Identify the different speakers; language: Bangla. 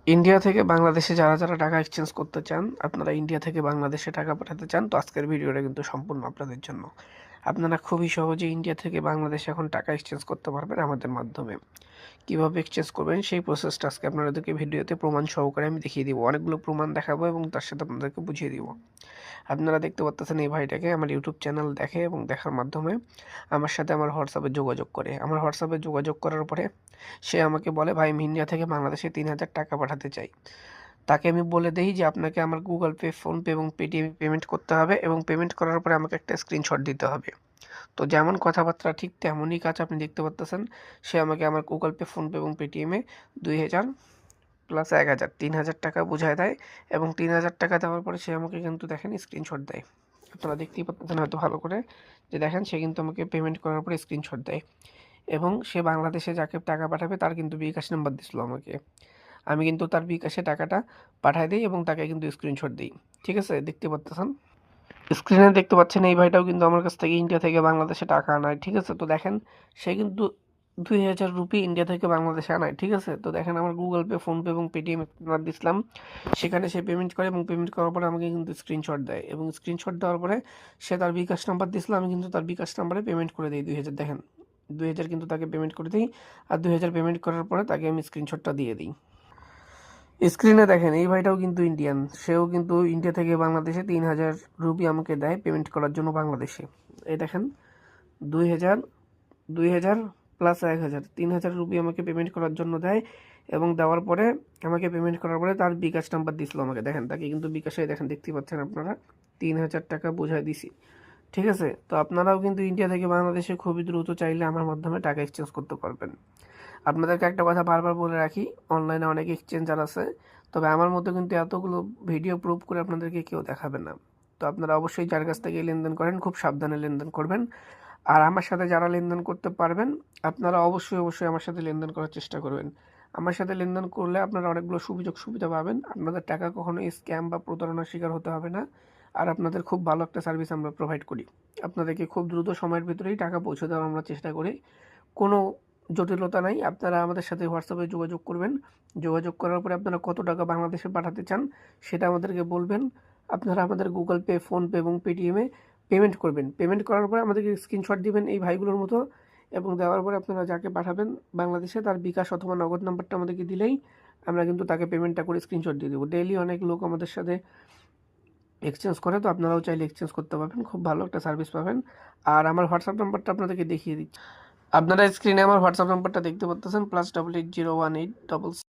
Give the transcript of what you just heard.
Speaker 1: ইন্ডিয়া থেকে বাংলাদেশে যারা টাকা এক্সচেঞ্জ করতে চান, আপনারা ইন্ডিয়া থেকে বাংলাদেশে টাকা পাঠাতে চান, তো আজকের ভিডিওটা কিন্তু সম্পূর্ণ আপনাদের জন্য। আপনারা খুবই সহজে ইন্ডিয়া থেকে বাংলাদেশে এখন টাকা এক্সচেঞ্জ করতে পারবেন আমাদের মাধ্যমে। কিভাবে এক্সচেঞ্জ করবেন সেই প্রসেসটা আজকে আপনাদেরকে ভিডিওতে প্রমাণ সহকারে আমি দেখিয়ে দিব। অনেকগুলো প্রমাণ দেখাবো এবং তার সাথে আপনাদেরকে বুঝিয়ে দিব। আপনারা দেখতে পাচ্ছেন এই ভাইটাকে আমার ইউটিউব চ্যানেল দেখে এবং দেখার মাধ্যমে আমার সাথে আমার হোয়াটসঅ্যাপে যোগাযোগ করে। আমার হোয়াটসঅ্যাপে যোগাযোগ করার পরে সে আমাকে বলে, ভাই আমি ইন্ডিয়া থেকে বাংলাদেশে 3,000 টাকা পাঠাতে চাই। তাকে আমি বলে দেই যে আপনাকে আমার গুগল পে, ফোনপে এবং পেটিএম পেমেন্ট করতে হবে এবং পেমেন্ট করার পরে আমাকে একটা স্ক্রিনশট দিতে হবে। তো যেমন কথাবার্তা ঠিক তেমনই কাজ আপনি দেখতে পাচ্ছেন। সে আমাকে আমার গুগল পে, ফোনপে এবং পেটিএমে 2,000 প্লাস 1,000 3,000 টাকা বুঝায় দেয় এবং 3,000 টাকা দেওয়ার পরে সে আমাকে কিন্তু দেখেন স্ক্রিনশট দেয়। আপনারা দেখতেই পাচ্ছেন হয়তো ভালো করে, যে দেখেন সে কিন্তু আমাকে পেমেন্ট করার পরে স্ক্রিনশট দেয় এবং সে বাংলাদেশে যাকে টাকা পাঠাবে তার কিন্তু বিকাশ নাম্বার দিছিল আমাকে। আমি কিন্তু তার বিকাশে টাকাটা পাঠায় দিই এবং তাকে কিন্তু স্ক্রিনশট দিই। ঠিক আছে, দেখতে পাচ্ছেন স্ক্রিনে দেখতে পাচ্ছেন এই ভাইটাও কিন্তু আমার কাছ থেকে ইন্ডিয়া থেকে বাংলাদেশে টাকা আনায়। ঠিক আছে, তো দেখেন সে কিন্তু 2,000 রুপি ইন্ডিয়া থেকে বাংলাদেশে আনায়। ঠিক আছে, তো দেখেন আমার গুগল পে, ফোনপে এবং পেটিএম নাম্বার দিছিলাম, সেখানে সে পেমেন্ট করে এবং পেমেন্ট করার পরে আমাকে কিন্তু স্ক্রিনশট দেয় এবং স্ক্রিনশট দেওয়ার পরে সে তার বিকাশ নাম্বার দিছিল, আমি কিন্তু তার বিকাশ নাম্বারে পেমেন্ট করে দিই 2,000। দেখেন 2,000 কিন্তু তাকে পেমেন্ট করে দিই আর 2,000 পেমেন্ট করার পরে তাকে আমি স্ক্রিনশটটা দিয়ে দিই। স্ক্রিনে দেখেন এই ভাইটাও কিন্তু ইন্ডিয়ান, সেও কিন্তু ইন্ডিয়া থেকে বাংলাদেশে 3,000 রুপি আমাকে দেয় পেমেন্ট করার জন্য বাংলাদেশে। এই দেখেন 2,000 2,000 প্লাস 1,000 3,000 রুপি আমাকে পেমেন্ট করার জন্য দেয় এবং দেওয়ার পরে আমাকে পেমেন্ট করার পরে তার বিকাশ নাম্বার দিছিল আমাকে। দেখেন তাকে কিন্তু বিকাশে দেখেন দেখতেই পাচ্ছেন আপনারা 3,000 টাকা বুঝাই দিছি। ঠিক আছে, তো আপনারাও কিন্তু ইন্ডিয়া থেকে বাংলাদেশে খুবই দ্রুত চাইলে আমার মাধ্যমে টাকা এক্সচেঞ্জ করতে পারবেন। আপনাদেরকে একটা কথা বারবার বলে রাখি, অনলাইনে অনেক এক্সচেঞ্জার আছে, তবে আমার মতো কিন্তু এতগুলো ভিডিও প্রুফ করে আপনাদেরকে কেউ দেখাবে না। তো আপনারা অবশ্যই যার কাছ থেকে লেনদেন করেন খুব সাবধানে লেনদেন করবেন। আর আমার সাথে যারা লেনদেন করতে পারবেন আপনারা অবশ্যই আমার সাথে লেনদেন করার চেষ্টা করবেন। আমার সাথে লেনদেন করলে আপনারা অনেকগুলো সুবিধা পাবেন। আপনাদের টাকা কখনো স্ক্যাম বা প্রতারণার শিকার হতে হবে না। আর আপনাদের খুব ভালো একটা সার্ভিস আমরা প্রোভাইড করি। আপনাদেরকে খুব দ্রুত সময়ের ভিতরেই টাকা পৌঁছে দেওয়ার আমরা চেষ্টা করি। কোনো জটিলতা নাই। আপনারা আমাদের সাথে হোয়াটসঅ্যাপে যোগাযোগ করবেন। যোগাযোগ করার পরে আপনারা কত টাকা বাংলাদেশে পাঠাতে চান সেটা আমাদেরকে বলবেন। আপনারা আমাদের গুগল পে, ফোনপে এবং পেটিএমে পেমেন্ট করবেন। পেমেন্ট করার পরে আমাদেরকে স্ক্রিনশট দিবেন এই ভাইগুলোর মতো এবং দেওয়ার পরে আপনারা যাকে পাঠাবেন বাংলাদেশে তার বিকাশ অথবা নগদ নাম্বারটা আমাদেরকে দিলেই আমরা কিন্তু তাকে পেমেন্টটা করে স্ক্রিনশট দিয়ে দেবো। ডেইলি অনেক লোক আমাদের সাথে এক্সচেঞ্জ করে, তো আপনারাও চাইলে এক্সচেঞ্জ করতে পারবেন, খুব ভালো একটা সার্ভিস পাবেন। আর আমার হোয়াটসঅ্যাপ নাম্বারটা আপনাদেরকে দেখিয়ে দিচ্ছি। আপনারা স্ক্রিনে আমার হোয়াটসঅ্যাপ নাম্বারটা দেখতে পাচ্ছেন, +880188